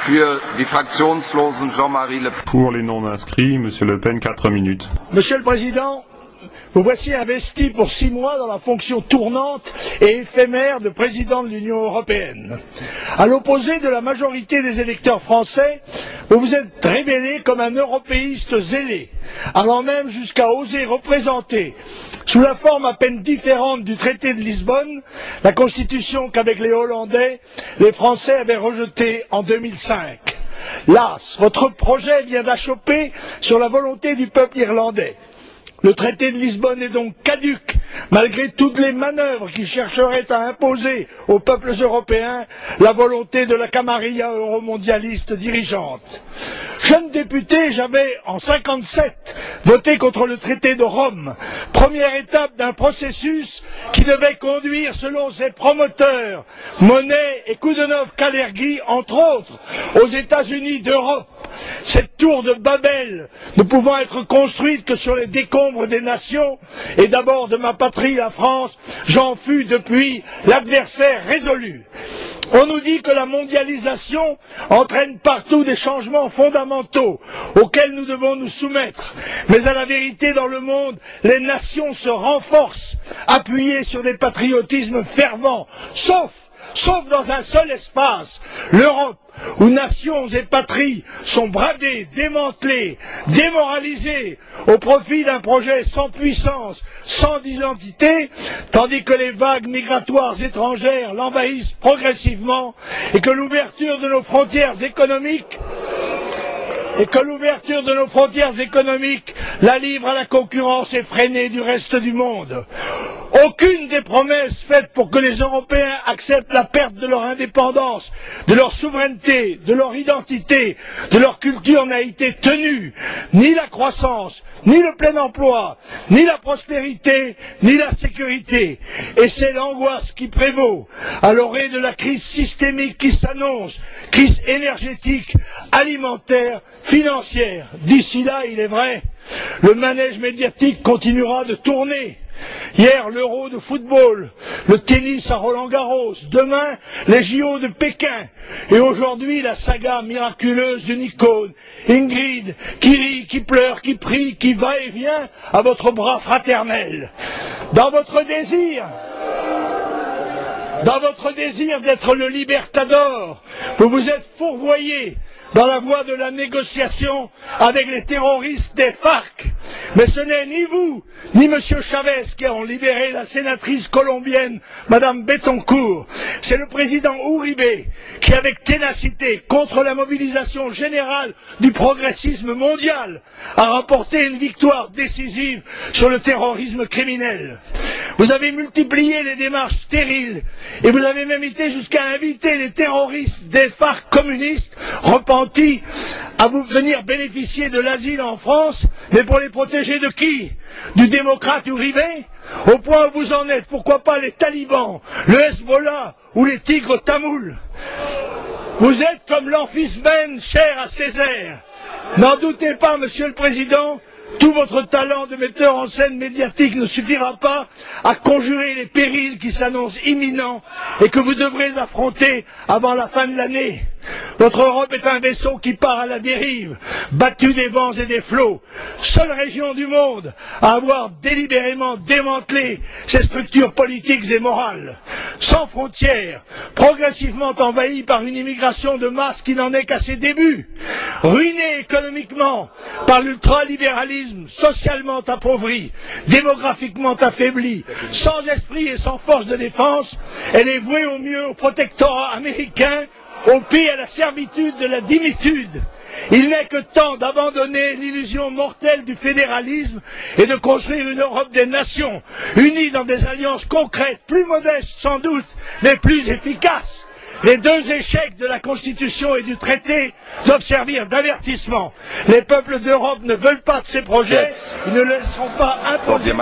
Für die Fraktionslosen Jean-Marie Le Pen. Pour les non-inscrits, Monsieur Le Pen, 4 minutes. Monsieur le Président, vous voici investi pour 6 mois dans la fonction tournante et éphémère de président de l'Union européenne. À l'opposé de la majorité des électeurs français, vous vous êtes révélé comme un européiste zélé, allant même jusqu'à oser représenter, sous la forme à peine différente du traité de Lisbonne, la constitution qu'avec les Hollandais, les Français avaient rejetée en 2005. Las, votre projet vient d'achopper sur la volonté du peuple irlandais. Le traité de Lisbonne est donc caduc, malgré toutes les manœuvres qui chercheraient à imposer aux peuples européens la volonté de la camarilla euromondialiste dirigeante. Jeune député, j'avais, en 1957, voté contre le traité de Rome, première étape d'un processus qui devait conduire, selon ses promoteurs, Monnet et Koudenov-Kalergi, entre autres, aux États-Unis d'Europe. Cette tour de Babel ne pouvant être construite que sur les décombres des nations, et d'abord de ma patrie, la France, j'en fus depuis l'adversaire résolu. On nous dit que la mondialisation entraîne partout des changements fondamentaux auxquels nous devons nous soumettre. Mais à la vérité, dans le monde, les nations se renforcent, appuyées sur des patriotismes fervents, sauf dans un seul espace, l'Europe, où nations et patries sont bradées, démantelées, démoralisées au profit d'un projet sans puissance, sans identité, tandis que les vagues migratoires étrangères l'envahissent progressivement et que l'ouverture de nos frontières économiques la livre à la concurrence effrénée du reste du monde. Aucune des promesses faites pour que les Européens acceptent la perte de leur indépendance, de leur souveraineté, de leur identité, de leur culture n'a été tenue. Ni la croissance, ni le plein emploi, ni la prospérité, ni la sécurité. Et c'est l'angoisse qui prévaut à l'orée de la crise systémique qui s'annonce, crise énergétique, alimentaire, financière. D'ici là, il est vrai, le manège médiatique continuera de tourner. Hier, l'Euro de football, le tennis à Roland-Garros, demain, les JO de Pékin, et aujourd'hui, la saga miraculeuse d'une icône, Ingrid, qui rit, qui pleure, qui prie, qui va et vient à votre bras fraternel. Dans votre désir d'être le libertador, vous vous êtes fourvoyé dans la voie de la négociation avec les terroristes des FARC. Mais ce n'est ni vous, ni M. Chavez qui ont libéré la sénatrice colombienne, Mme Bettencourt. C'est le président Uribe qui, avec ténacité, contre la mobilisation générale du progressisme mondial, a remporté une victoire décisive sur le terrorisme criminel. Vous avez multiplié les démarches stériles et vous avez même été jusqu'à inviter les terroristes des FARC communistes repentis à vous venir bénéficier de l'asile en France, mais pour les protéger de qui? Du démocrate Uribe? Au point où vous en êtes, pourquoi pas les talibans, le Hezbollah ou les tigres tamouls? Vous êtes comme l'amphibène cher à Césaire. N'en doutez pas, Monsieur le Président, tout votre talent de metteur en scène médiatique ne suffira pas à conjurer les périls qui s'annoncent imminents et que vous devrez affronter avant la fin de l'année. Votre Europe est un vaisseau qui part à la dérive, battu des vents et des flots. Seule région du monde à avoir délibérément démantelé ses structures politiques et morales. Sans frontières, progressivement envahie par une immigration de masse qui n'en est qu'à ses débuts. Ruinée économiquement par l'ultralibéralisme, socialement appauvrie, démographiquement affaiblie, sans esprit et sans force de défense, elle est vouée au mieux au protectorat américain, au pire à la servitude de la dimitude. Il n'est que temps d'abandonner l'illusion mortelle du fédéralisme et de construire une Europe des nations, unie dans des alliances concrètes, plus modestes sans doute, mais plus efficaces. Les deux échecs de la Constitution et du traité doivent servir d'avertissement. Les peuples d'Europe ne veulent pas de ces projets, ils ne laisseront pas imposer.